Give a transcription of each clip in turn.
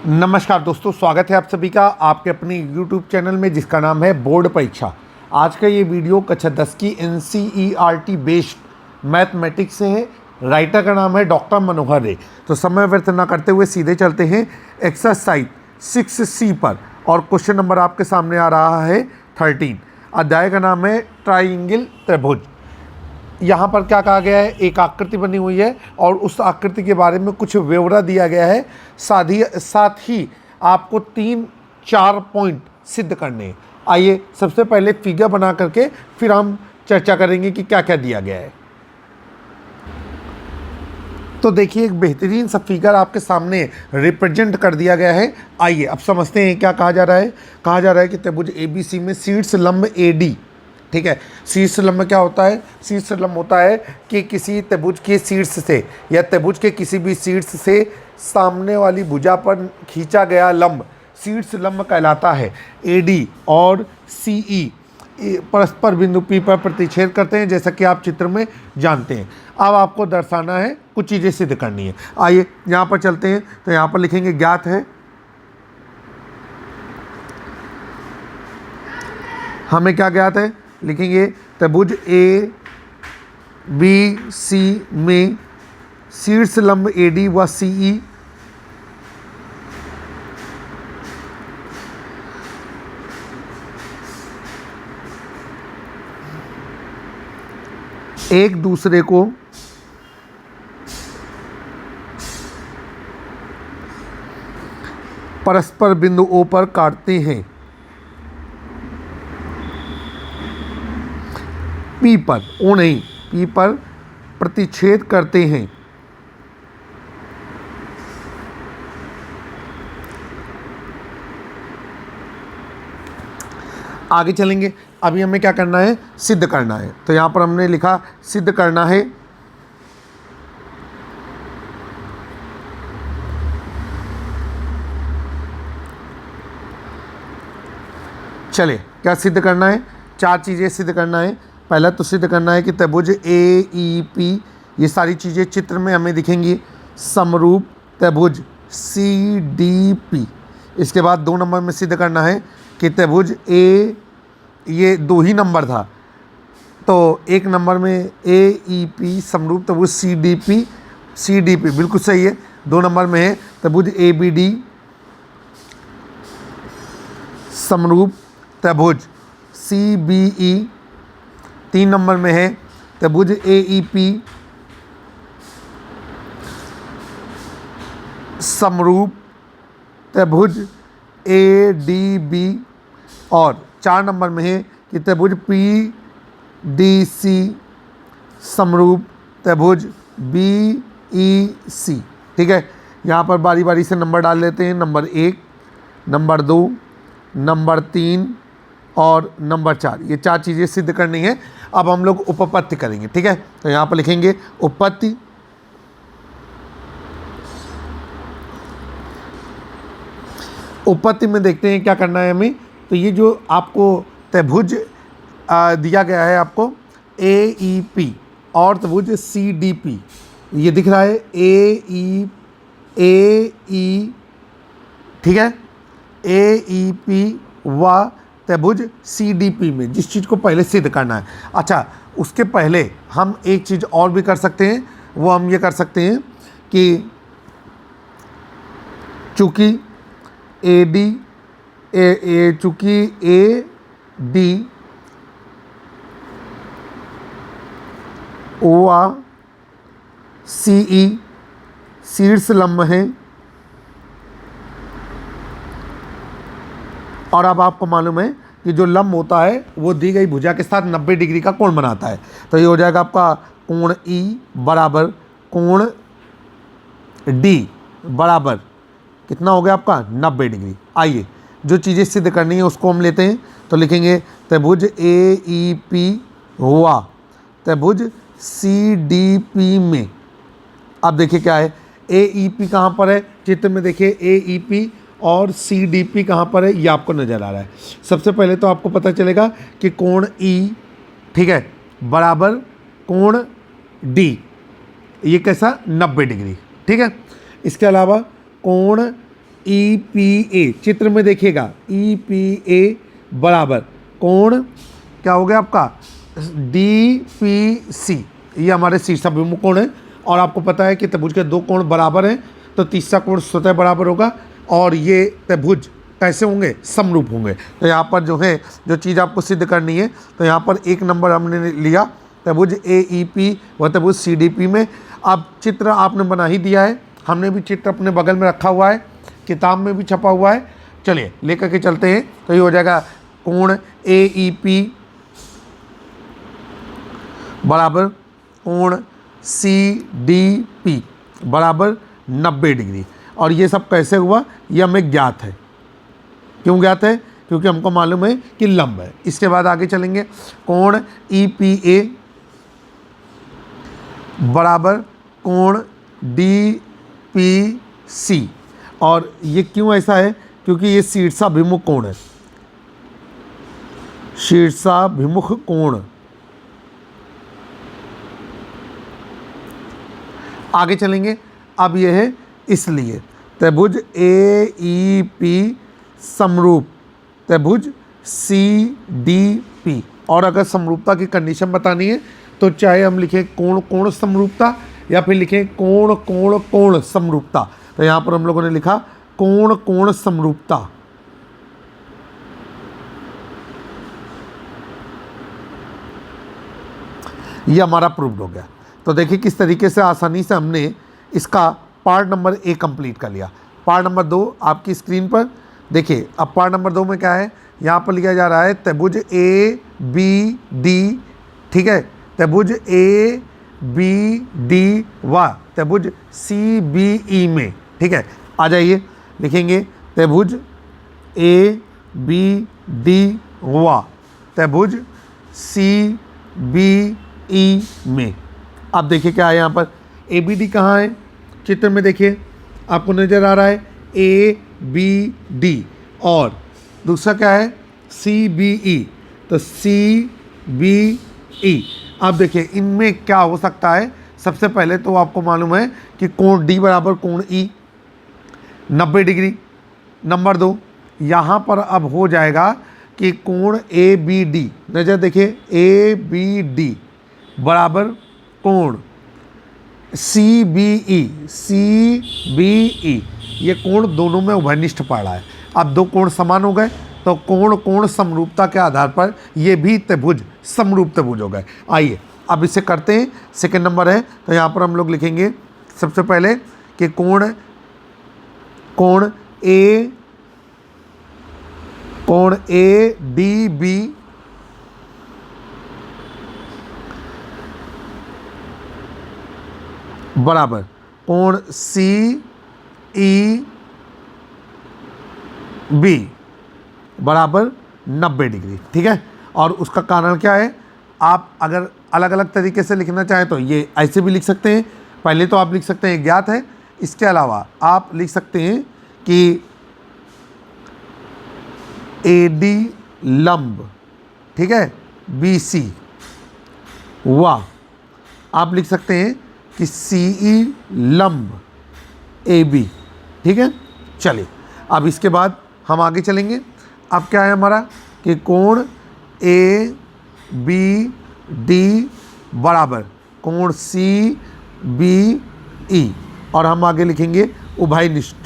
नमस्कार दोस्तों, स्वागत है आप सभी का आपके अपने YouTube चैनल में जिसका नाम है बोर्ड परीक्षा। आज का ये वीडियो कक्षा 10 की NCERT बेस्ड मैथमेटिक्स से है। राइटर का नाम है डॉक्टर मनोहर रे। तो समय व्यर्थ न करते हुए सीधे चलते हैं एक्सरसाइज 6C पर, और क्वेश्चन नंबर आपके सामने आ रहा है 13। अध्याय का नाम है ट्राइंगल त्रिभुज। यहाँ पर क्या कहा गया है, एक आकृति बनी हुई है और उस आकृति के बारे में कुछ ब्यौरा दिया गया है। साथ ही आपको 3-4 पॉइंट सिद्ध करने हैं। आइए सबसे पहले फिगर बना करके फिर हम चर्चा करेंगे कि क्या क्या दिया गया है। तो देखिए, एक बेहतरीन सा फिगर आपके सामने रिप्रेजेंट कर दिया गया है। आइए अब समझते हैं क्या कहा जा रहा है। कहा जा रहा है कि त्रिभुज ABC में शीर्ष लंब AD, ठीक है। शीर्ष लंब क्या होता है? शीर्ष लंब होता है कि किसी त्रिभुज के शीर्ष से या त्रिभुज के किसी भी शीर्ष से सामने वाली भुजा पर खींचा गया लंब शीर्ष लंब कहलाता है। AD और CE परस्पर बिंदु P पर प्रतिच्छेद करते हैं, जैसा कि आप चित्र में जानते हैं। अब आपको दर्शाना है, कुछ चीज़ें सिद्ध करनी है। आइए यहाँ पर चलते हैं। तो यहाँ पर लिखेंगे ज्ञात है, हमें क्या ज्ञात है लिखेंगे, त्रिभुज ABC में शीर्ष लंब AD व CE एक दूसरे को परस्पर बिंदु O पर काटते हैं। P पर, O नहीं, P पर प्रतिच्छेद करते हैं। आगे चलेंगे। अभी हमें क्या करना है, सिद्ध करना है। तो यहाँ पर हमने लिखा सिद्ध करना है। चलिए, क्या सिद्ध करना है? 4 चीज़ें सिद्ध करना है। पहला तो सिद्ध करना है कि त्रिभुज AEP, ये सारी चीज़ें चित्र में हमें दिखेंगी। समरूप त्रिभुज CDP। इसके बाद 2 नंबर में सिद्ध करना है कि त्रिभुज ये 2 ही नंबर था, तो 1 नंबर में AEP समरूप त्रिभुज CDP बिल्कुल सही है। 2 नंबर में है त्रिभुज ABD समरूप त्रिभुज CBE। 3 नंबर में है त्रिभुज AEP समरूप त्रिभुज ADB। और 4 नंबर में है कि त्रिभुज PDC समरूप त्रिभुज BEC। ठीक है, यहाँ पर बारी बारी से नंबर डाल लेते हैं। नंबर 1, नंबर 2, नंबर 3 और नंबर 4। ये 4 चीज़ें सिद्ध करनी है। अब हम लोग उपपत्ति करेंगे, ठीक है। तो यहाँ पर लिखेंगे उपपत्ति। उपपत्ति में देखते हैं क्या करना है हमें। तो ये जो आपको त्रिभुज दिया गया है आपको AEP और त्रिभुज CDP, ये दिख रहा है AE, ठीक है, AEP व त्रिभुज CDP में जिस चीज़ को पहले सिद्ध करना है। अच्छा, उसके पहले हम एक चीज़ और भी कर सकते हैं। वो हम ये कर सकते हैं कि चूँकि चूँकि AD व CE शीर्ष लंब हैं, और अब आपको मालूम है कि जो लंब होता है वो दी गई भुजा के साथ 90 डिग्री का कोण बनाता है। तो ये हो जाएगा आपका कोण E बराबर कोण D बराबर कितना हो गया आपका 90 डिग्री। आइए जो चीज़ें सिद्ध करनी है उसको हम लेते हैं। तो लिखेंगे त्रिभुज AEP हुआ त्रिभुज CDP में। अब देखिए क्या है, AEP कहाँ पर है चित्र में, देखिए AEP और CDP कहाँ पर है ये आपको नज़र आ रहा है। सबसे पहले तो आपको पता चलेगा कि कोण E, ठीक है, बराबर कोण D, ये कैसा 90 डिग्री, ठीक है। इसके अलावा कोण ई पी ए, चित्र में देखिएगा ई पी ए बराबर कोण क्या हो गया आपका डी पी सी, ये हमारे शीर्षाभिमुख कोण है। और आपको पता है कि त्रिभुज के दो कोण बराबर हैं तो तीसरा कोण स्वतः बराबर होगा। और ये त्रिभुज कैसे होंगे, समरूप होंगे। तो यहाँ पर जो है जो चीज़ आपको सिद्ध करनी है, तो यहाँ पर एक नंबर हमने लिया त्रिभुज ए ई पी व त्रिभुज सी डी पी में। अब चित्र आपने बना ही दिया है, हमने भी चित्र अपने बगल में रखा हुआ है, किताब में भी छपा हुआ है। चलिए लेकर के चलते हैं। तो ये हो जाएगा कोण ए ई पी बराबर कोण सी डी पी बराबर 90 डिग्री। और ये सब कैसे हुआ, ये हमें ज्ञात है। क्यों ज्ञात है, क्योंकि हमको मालूम है कि लंब है। इसके बाद आगे चलेंगे, कोण ई पी ए बराबर कोण डी पी सी। और ये क्यों ऐसा है, क्योंकि ये शीर्षाभिमुख कोण है, शीर्षाभिमुख कोण। आगे चलेंगे, अब यह है इसलिए त्रिभुज ए ई पी समरूप त्रिभुज सी डी पी। और अगर समरूपता की कंडीशन बतानी है तो चाहे हम लिखें कोण कोण समरूपता या फिर लिखें कोण कोण कोण समरूपता। तो यहाँ पर हम लोगों ने लिखा कोण कोण समरूपता। ये हमारा प्रूव्ड हो गया। तो देखिए किस तरीके से आसानी से हमने इसका पार्ट नंबर ए कंप्लीट कर लिया। पार्ट नंबर 2 आपकी स्क्रीन पर देखिए। अब पार्ट नंबर 2 में क्या है, यहाँ पर लिखा जा रहा है त्रिभुज ए बी डी, ठीक है, त्रिभुज ए बी डी व त्रिभुज सी बी ई में, ठीक है। आ जाइए लिखेंगे त्रिभुज ए बी डी व त्रिभुज सी बी ई में। अब देखिए क्या है यहाँ पर, ए बी डी कहाँ है, चित्र में देखिए आपको नज़र आ रहा है ए बी डी, और दूसरा क्या है सी बी ई, तो सी बी ई। अब देखिए इनमें क्या हो सकता है, सबसे पहले तो आपको मालूम है कि कोण डी बराबर कोण ई 90 डिग्री। नंबर 2 यहाँ पर अब हो जाएगा कि कोण ए बी डी, नज़र देखिए ए बी डी बराबर कोण सी बी ई, ये कोण दोनों में उभयनिष्ठ पड़ रहा है। अब दो कोण समान हो गए तो कोण कोण समरूपता के आधार पर ये भी त्रिभुज समरूप त्रिभुज हो गए। आइए अब इसे करते हैं। सेकंड नंबर है, तो यहाँ पर हम लोग लिखेंगे सबसे पहले कि कोण ए डी बी बराबर कोण सी ई बी बराबर 90 डिग्री, ठीक है। और उसका कारण क्या है, आप अगर अलग अलग तरीके से लिखना चाहें तो ये ऐसे भी लिख सकते हैं। पहले तो आप लिख सकते हैं ज्ञात है, इसके अलावा आप लिख सकते हैं कि ए डी लंब, ठीक है, बी सी व आप लिख सकते हैं कि सी ई लंब ए बी, ठीक है। चलिए अब इसके बाद हम आगे चलेंगे। अब क्या है हमारा कि कोण ए बी डी बराबर कोण सी बी ई, और हम आगे लिखेंगे उभयनिष्ठ।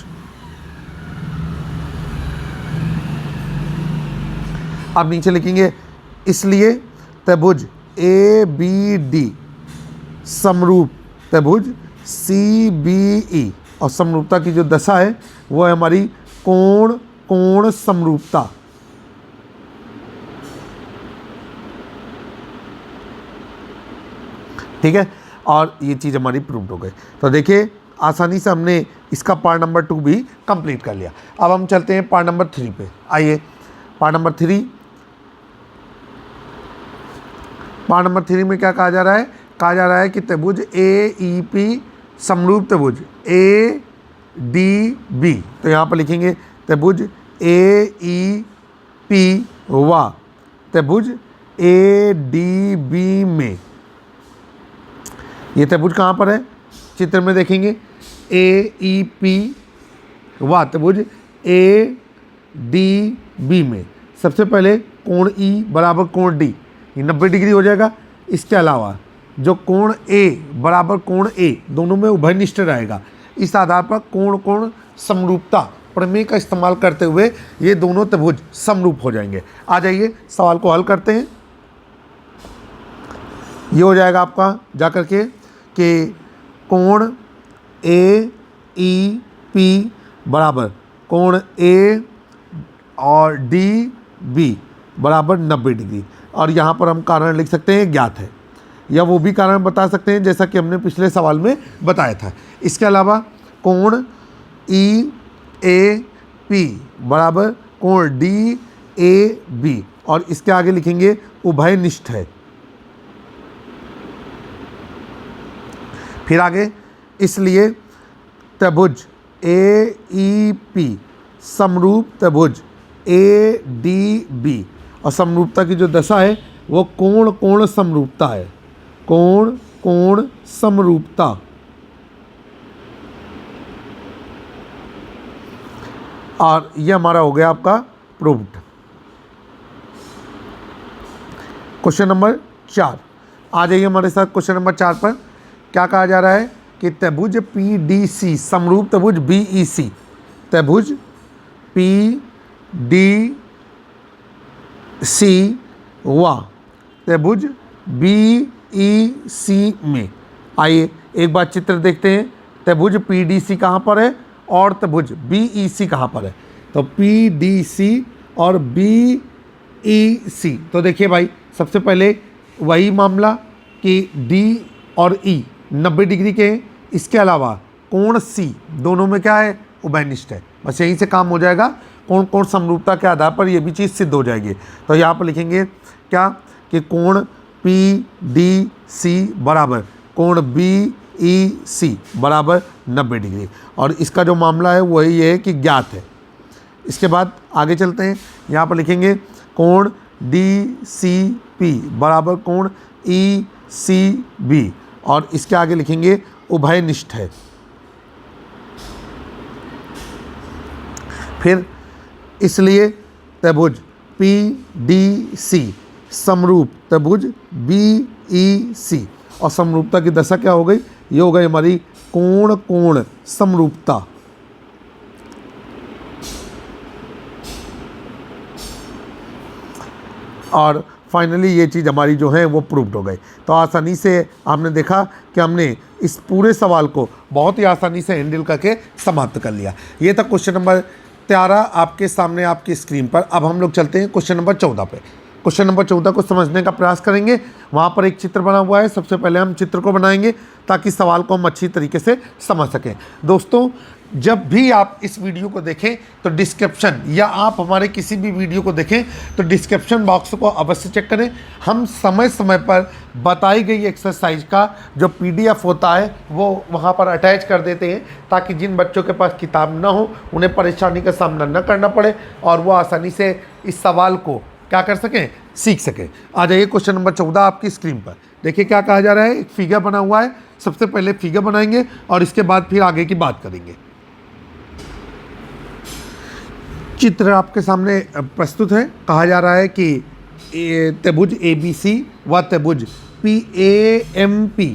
अब नीचे लिखेंगे इसलिए त्रिभुज ए बी डी समरूप त्रिभुज सी बी ई, और समरूपता की जो दशा है वो है हमारी कोण कोण समरूपता। ठीक है, और ये चीज़ हमारी प्रूव्ड हो गई। तो देखिए आसानी से हमने इसका पार्ट नंबर 2 भी कंप्लीट कर लिया। अब हम चलते हैं पार्ट नंबर 3 पे। आइए पार्ट नंबर 3 में क्या कहा जा रहा है, कहा जा रहा है कि त्रिभुज ए ई पी समरूप त्रिभुज ए डी बी। तो यहाँ पर लिखेंगे त्रिभुज ए ई पी व त्रिभुज ए डी बी में। ये त्रिभुज कहाँ पर है, चित्र में देखेंगे ए ई पी व त्रिभुज ए डी बी में सबसे पहले कोण ई बराबर कोण डी, ये 90 डिग्री हो जाएगा। इसके अलावा जो कोण ए बराबर कोण ए, दोनों में उभयनिष्ठ रहेगा। इस आधार पर कोण कोण समरूपता प्रमेय का इस्तेमाल करते हुए ये दोनों त्रिभुज समरूप हो जाएंगे। आ जाइए सवाल को हल करते हैं। ये हो जाएगा आपका जाकर के कि कोण ए ई पी बराबर कोण ए और डी बी बराबर 90 डिग्री, और यहाँ पर हम कारण लिख सकते हैं ज्ञात है, या वो भी कारण बता सकते हैं जैसा कि हमने पिछले सवाल में बताया था। इसके अलावा कोण ई ए पी बराबर कोण डी ए बी, और इसके आगे लिखेंगे उभयनिष्ठ है। फिर आगे इसलिए त्रिभुज ए ई पी समरूप त्रिभुज ए डी बी, और समरूपता की जो दशा है वो कोण कोण समरूपता है, कोण कोण समरूपता। और ये हमारा हो गया आपका प्रूव्ड। क्वेश्चन नंबर 4 आ जाइए हमारे साथ। क्वेश्चन नंबर 4 पर क्या कहा जा रहा है कि त्रिभुज पी डी सी समरूप त्रिभुज बी ई सी, त्रिभुज पी डी सी व त्रिभुज बी ई सी में। आइए एक बार चित्र देखते हैं। त्रिभुज पी डी सी कहाँ पर है और त्रिभुज बी ई सी कहाँ पर है। तो पी डी सी और बी ई सी, तो देखिए भाई सबसे पहले वही मामला कि डी और ई 90 डिग्री के हैं। इसके अलावा कोण सी दोनों में क्या है, उभयनिष्ठ है। बस यहीं से काम हो जाएगा। कोण कोण समरूपता के आधार पर ये भी चीज़ सिद्ध हो जाएगी। तो यहाँ पर लिखेंगे क्या कि कोण पी डी सी बराबर कोण बी ई सी बराबर 90 डिग्री, और इसका जो मामला है वो ये है कि ज्ञात है। इसके बाद आगे चलते हैं। यहाँ पर लिखेंगे कोण डी सी पी बराबर कोण ई सी बी, और इसके आगे लिखेंगे उभयनिष्ठ है। फिर इसलिए त्रिभुज पी डी सी समरूप त्रिभुज बी ई सी, और समरूपता की दशा क्या हो गई, ये हो गई हमारी कोण कोण समरूपता। और फाइनली ये चीज़ हमारी जो है वो प्रूव्ड हो गई। तो आसानी से आपने देखा कि हमने इस पूरे सवाल को बहुत ही आसानी से हैंडल करके समाप्त कर लिया। ये था क्वेश्चन नंबर 13 आपके सामने आपकी स्क्रीन पर। अब हम लोग चलते हैं क्वेश्चन नंबर 14 पे। क्वेश्चन नंबर 14 को समझने का प्रयास करेंगे। वहाँ पर एक चित्र बना हुआ है, सबसे पहले हम चित्र को बनाएंगे ताकि सवाल को हम अच्छी तरीके से समझ सकें। दोस्तों जब भी आप इस वीडियो को देखें तो डिस्क्रिप्शन, या आप हमारे किसी भी वीडियो को देखें तो डिस्क्रिप्शन बॉक्स को अवश्य चेक करें। हम समय समय पर बताई गई एक्सरसाइज का जो PDF होता है वो वहाँ पर अटैच कर देते हैं, ताकि जिन बच्चों के पास किताब ना हो उन्हें परेशानी का सामना न करना पड़े और वो आसानी से इस सवाल को क्या कर सकें, सीख सकें। आ जाइए क्वेश्चन नंबर 14 आपकी स्क्रीन पर। देखिए क्या कहा जा रहा है। एक फिगर बना हुआ है, सबसे पहले फिगर बनाएंगे और इसके बाद फिर आगे की बात करेंगे। चित्र आपके सामने प्रस्तुत है। कहा जा रहा है कि त्रिभुज ABC व त्रिभुज PAMP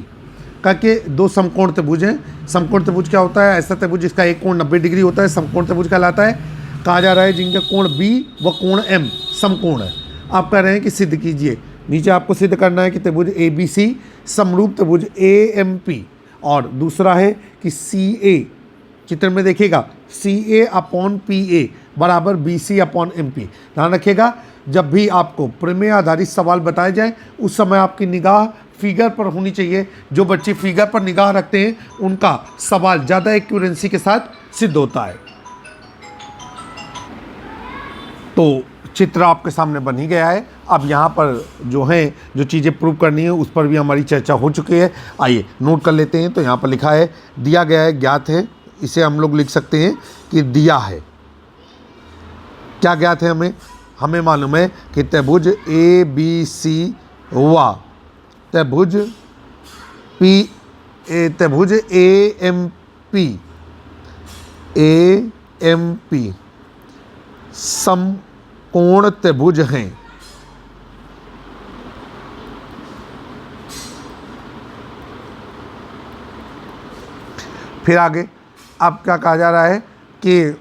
का के दो समकोण त्रिभुज हैं। समकोण त्रिभुज क्या होता है, ऐसा त्रिभुज जिसका एक कोण 90 डिग्री होता है समकोण त्रिभुज कहलाता है। कहा जा रहा है जिनका कोण B व कोण M समकोण है। आप कह रहे हैं कि सिद्ध कीजिए। नीचे आपको सिद्ध करना है कि त्रिभुज ABC समरूप त्रिभुज AMP, और दूसरा है कि CA, चित्र में देखिएगा CA/PA बराबर BC/MP। ध्यान रखिएगा जब भी आपको प्रमेय आधारित सवाल बताए जाए उस समय आपकी निगाह फिगर पर होनी चाहिए। जो बच्चे फिगर पर निगाह रखते हैं उनका सवाल ज़्यादा एक्यूरेंसी के साथ सिद्ध होता है। तो चित्र आपके सामने बन ही गया है। अब यहाँ पर जो है जो चीज़ें प्रूव करनी है उस पर भी हमारी चर्चा हो चुकी है। आइए नोट कर लेते हैं। तो यहाँ पर लिखा है, दिया गया है, ज्ञात है। इसे हम लोग लिख सकते हैं कि दिया है। क्या ज्ञात है हमें मालूम है कि त्रिभुज ABC व त्रिभुज AMP एम पी समकोण त्रिभुज हैं। फिर आगे अब क्या कहा जा रहा है कि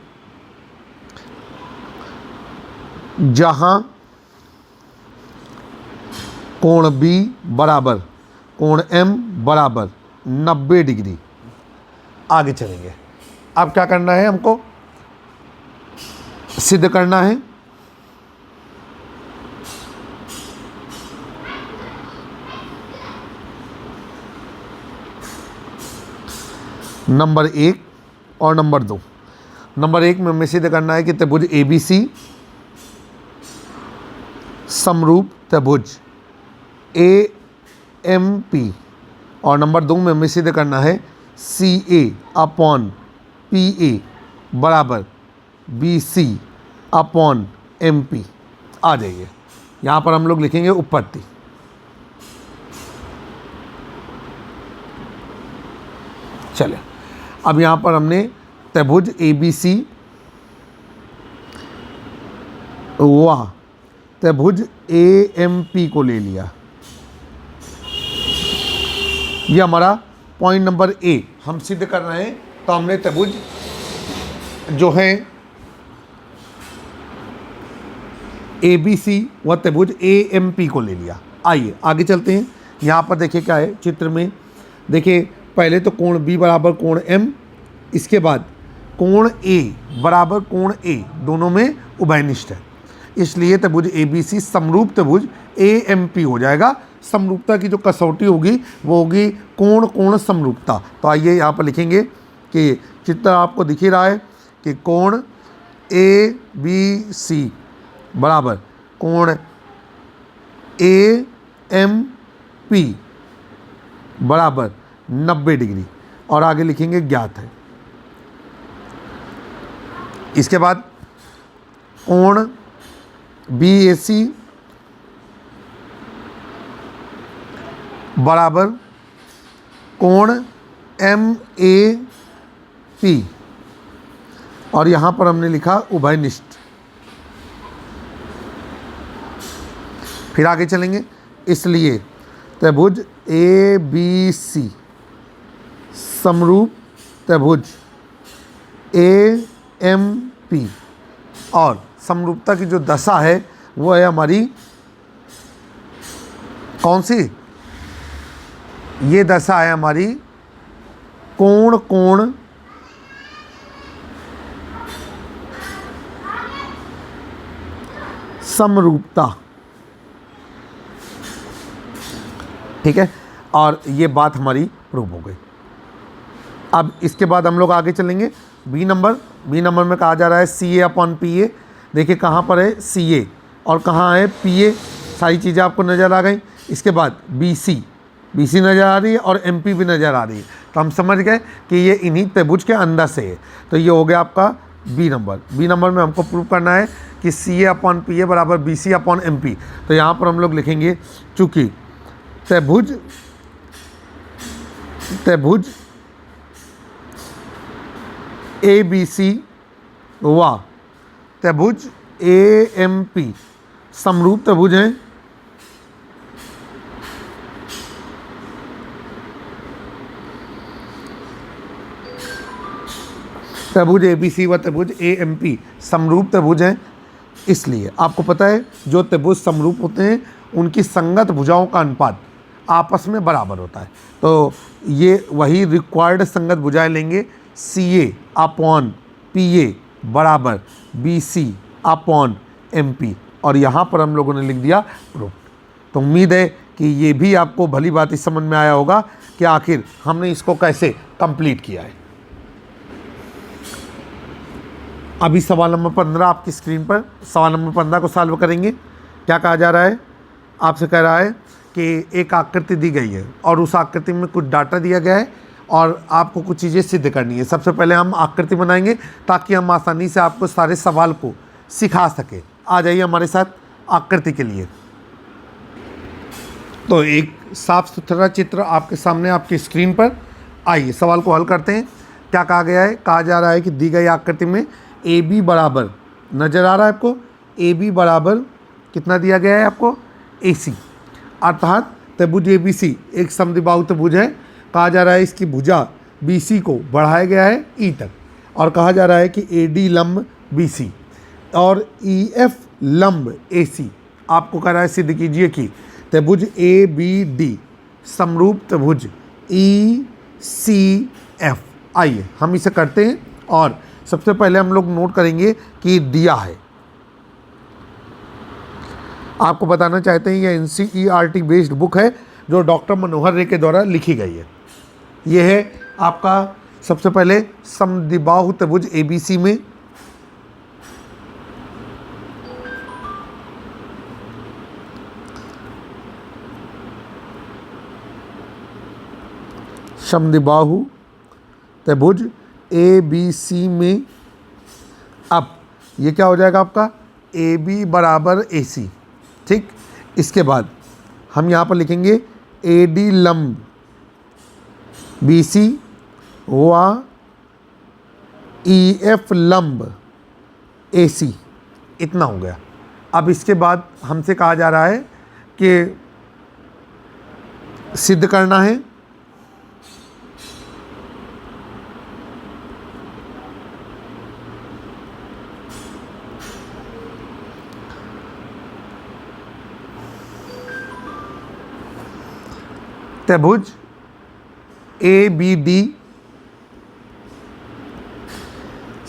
जहां कोण बी बराबर कोण एम बराबर 90 डिग्री। आगे चलेंगे। अब क्या करना है, हमको सिद्ध करना है नंबर 1 और नंबर 2। नंबर 1 में हमें सिद्ध करना है कि त्रिभुज ABC समरूप त्रिभुज AMP, और नंबर 2 में हमें सिद्ध करना है CA अपॉन PA बराबर BC अपॉन MP। आ जाइए, यहाँ पर हम लोग लिखेंगे उत्पत्ति। चले, अब यहाँ पर हमने त्रिभुज ABC व त्रिभुज AMP को ले लिया। ये हमारा पॉइंट नंबर A हम सिद्ध कर रहे हैं। तो हमने त्रिभुज जो है ABC व त्रिभुज AMP को ले लिया। आइए आगे चलते हैं। यहाँ पर देखिए क्या है चित्र में, देखिए पहले तो कोण B बराबर कोण M, इसके बाद कोण A बराबर कोण A, दोनों में उभयनिष्ठ है, इसलिए त्रिभुज ABC समरूप त्रिभुज AMP हो जाएगा। समरूपता की जो कसौटी होगी वो होगी कोण कोण समरूपता। तो आइए यहाँ पर लिखेंगे कि चित्र आपको दिख ही रहा है कि कोण ABC बराबर कोण AMP बराबर 90 डिग्री, और आगे लिखेंगे ज्ञात है। इसके बाद कोण BAC बराबर कोण MAP, और यहाँ पर हमने लिखा उभयनिष्ठ। फिर आगे चलेंगे, इसलिए त्रिभुज ABC समरूप त्रिभुज AMP, और समरूपता की जो दशा है वो है हमारी कौन सी, ये दशा है हमारी कोण कोण समरूपता। ठीक है, और ये बात हमारी प्रूव हो गई। अब इसके बाद हम लोग आगे चलेंगे। बी नंबर में कहा जा रहा है CA अपॉन PA। देखिए कहाँ पर है CA और कहाँ है PA, सारी चीज़ें आपको नज़र आ गई। इसके बाद BC नज़र आ रही है और MP भी नज़र आ रही है, तो हम समझ गए कि ये इन्हीं त्रिभुज के अंदर से है। तो ये हो गया आपका बी नंबर में हमको प्रूव करना है कि CA अपॉन PA बराबर BC अपॉन MP। तो यहाँ पर हम लोग लिखेंगे चूँकि त्रिभुज ABC व त्रिभुज AMP समरूप त्रिभुज हैं, त्रिभुज ABC व त्रिभुज AMP समरूप त्रिभुज हैं। इसलिए आपको पता है जो त्रिभुज समरूप होते हैं उनकी संगत भुजाओं का अनुपात आपस में बराबर होता है। तो ये वही रिक्वायर्ड संगत भुजाएं लेंगे, CA अपॉन PA बराबर BC अपॉन MP, और यहाँ पर हम लोगों ने लिख दिया प्रूफ। तो उम्मीद है कि ये भी आपको भली बात इस समझ में आया होगा कि आखिर हमने इसको कैसे कंप्लीट किया है। अभी सवाल नंबर 15 आपकी स्क्रीन पर, सवाल नंबर 15 को सॉल्व करेंगे। क्या कहा जा रहा है, आपसे कह रहा है कि एक आकृति दी गई है और उस आकृति में कुछ डाटा दिया गया है और आपको कुछ चीज़ें सिद्ध करनी है। सबसे पहले हम आकृति बनाएंगे ताकि हम आसानी से आपको सारे सवाल को सिखा सकें। आ जाइए हमारे साथ आकृति के लिए। तो एक साफ सुथरा चित्र आपके सामने आपकी स्क्रीन पर, आइए सवाल को हल करते हैं। क्या कहा गया है, कहा जा रहा है कि दी गई आकृति में ए बी बराबर, नज़र आ रहा है आपको, ए बी बराबर कितना दिया गया है आपको, ए सी, अर्थात त्रिभुज ए बी सी एक समद्विबाहु त्रिभुज है। कहा जा रहा है इसकी भुजा बी सी को बढ़ाया गया है ई तक, और कहा जा रहा है कि ए डी लंब बी सी और ई एफ लंब ए सी। आपको कह रहा है सिद्ध कीजिए कि त्रिभुज ए बी डी समरूप त्रिभुज ई सी एफ। आइए हम इसे करते हैं, और सबसे पहले हम लोग नोट करेंगे कि दिया है। आपको बताना चाहते हैं यह NCERT बेस्ड बुक है जो डॉक्टर मनोहर रे के द्वारा लिखी गई है। यह है आपका सबसे पहले समद्विबाहु त्रिभुज ABC में समद्विबाहु त्रिभुज ABC में, अब ये क्या हो जाएगा आपका AB बराबर AC, ठीक। इसके बाद हम यहाँ पर लिखेंगे AD लंब BC व EF लंब AC, इतना हो गया। अब इसके बाद हमसे कहा जा रहा है कि सिद्ध करना है त्रिभुज ABD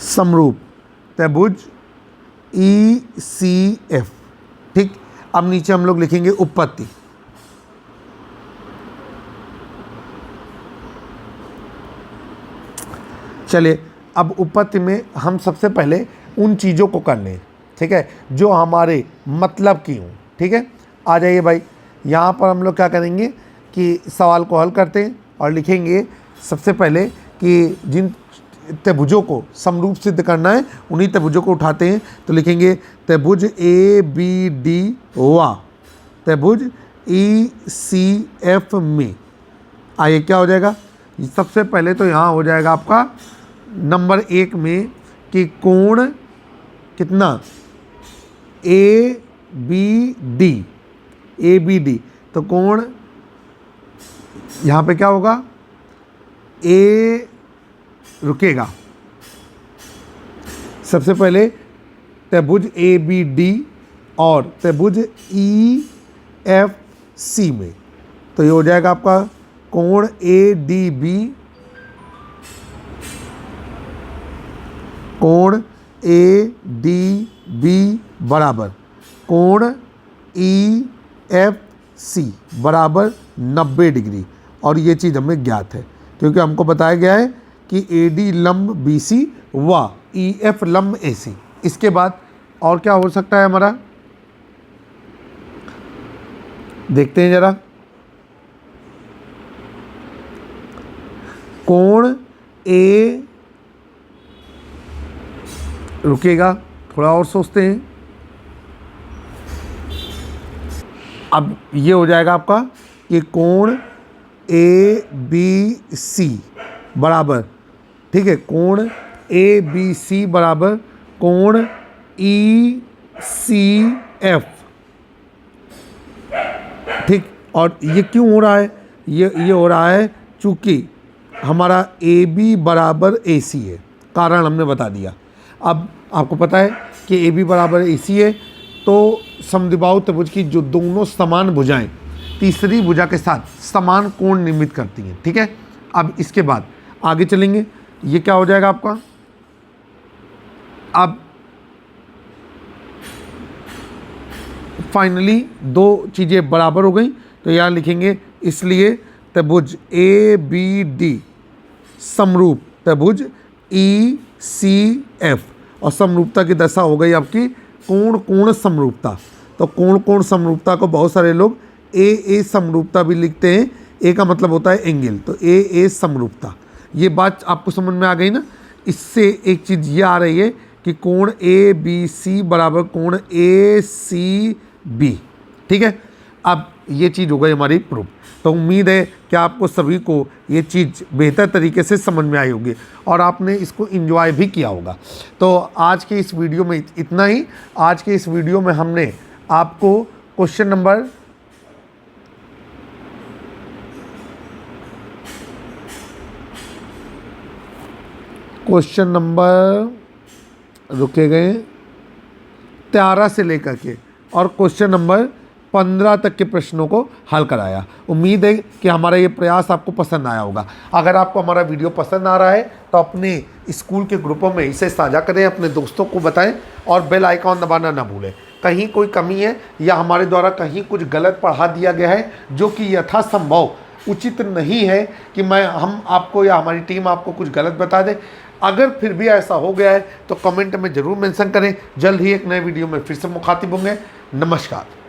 समरूप त्रिभुज ECF, ठीक। अब नीचे हम लोग लिखेंगे उत्पत्ति। चलिए अब उत्पत्ति में हम सबसे पहले उन चीज़ों को कर लें, ठीक है, जो हमारे मतलब की हों, ठीक है। आ जाइए भाई, यहाँ पर हम लोग क्या करेंगे कि सवाल को हल करते हैं और लिखेंगे सबसे पहले कि जिन त्रिभुजों को समरूप सिद्ध करना है उन्हीं त्रिभुजों को उठाते हैं। तो लिखेंगे त्रिभुज ABD व त्रिभुज ECF में। आइए क्या हो जाएगा, सबसे पहले तो यहाँ हो जाएगा आपका नंबर 1 में कि कोण कितना ABD, तो कोण यहाँ पे क्या होगा, ए रुकेगा। सबसे पहले त्रिभुज ABD और त्रिभुज EFC में, तो ये हो जाएगा आपका कोण ADB, कोण ADB बराबर कोण EFC बराबर 90 डिग्री। और ये चीज़ हमें ज्ञात है क्योंकि हमको बताया गया है कि AD लंब BC व EF लंब AC। इसके बाद और क्या हो सकता है हमारा, देखते हैं जरा। कोण A रुकेगा, थोड़ा और सोचते हैं। अब ये हो जाएगा आपका कि कोण ABC बराबर, ठीक है, कोण ABC बराबर कोण ECF, ठीक। और ये क्यों हो रहा है, ये हो रहा है चूँकि हमारा AB बराबर AC है, कारण हमने बता दिया। अब आपको पता है कि AB बराबर AC है, तो समद्विबाहु त्रिभुज की जो दोनों समान भुजाएं तीसरी भुजा के साथ समान कोण निर्मित करती हैं, ठीक है। अब इसके बाद आगे चलेंगे, ये क्या हो जाएगा आपका, अब फाइनली दो चीज़ें बराबर हो गई, तो यहाँ लिखेंगे इसलिए त्रिभुज ABD समरूप त्रिभुज ECF, और समरूपता की दशा हो गई आपकी कोण कोण समरूपता। तो कोण कोण समरूपता को बहुत सारे लोग AA समरूपता भी लिखते हैं। ए का मतलब होता है एंगल, तो AA समरूपता। ये बात आपको समझ में आ गई ना। इससे एक चीज़ ये आ रही है कि कोण ABC बराबर कोण ACB, ठीक है। अब ये चीज़ हो गई हमारी प्रूफ। तो उम्मीद है कि आपको सभी को ये चीज़ बेहतर तरीके से समझ में आई होगी और आपने इसको एंजॉय भी किया होगा। तो आज के इस वीडियो में इतना ही। आज के इस वीडियो में हमने आपको क्वेश्चन नंबर रुके गए 13 से लेकर के और क्वेश्चन नंबर 15 तक के प्रश्नों को हल कराया। उम्मीद है कि हमारा ये प्रयास आपको पसंद आया होगा। अगर आपको हमारा वीडियो पसंद आ रहा है तो अपने स्कूल के ग्रुपों में इसे साझा करें, अपने दोस्तों को बताएं और बेल आइकॉन दबाना ना भूलें। कहीं कोई कमी है या हमारे द्वारा कहीं कुछ गलत पढ़ा दिया गया है जो कि यथासंभव उचित नहीं है कि हम आपको या हमारी टीम आपको कुछ गलत बता दे, अगर फिर भी ऐसा हो गया है तो कमेंट में ज़रूर मेंशन करें। जल्द ही एक नए वीडियो में फिर से मुखातिब होंगे। नमस्कार।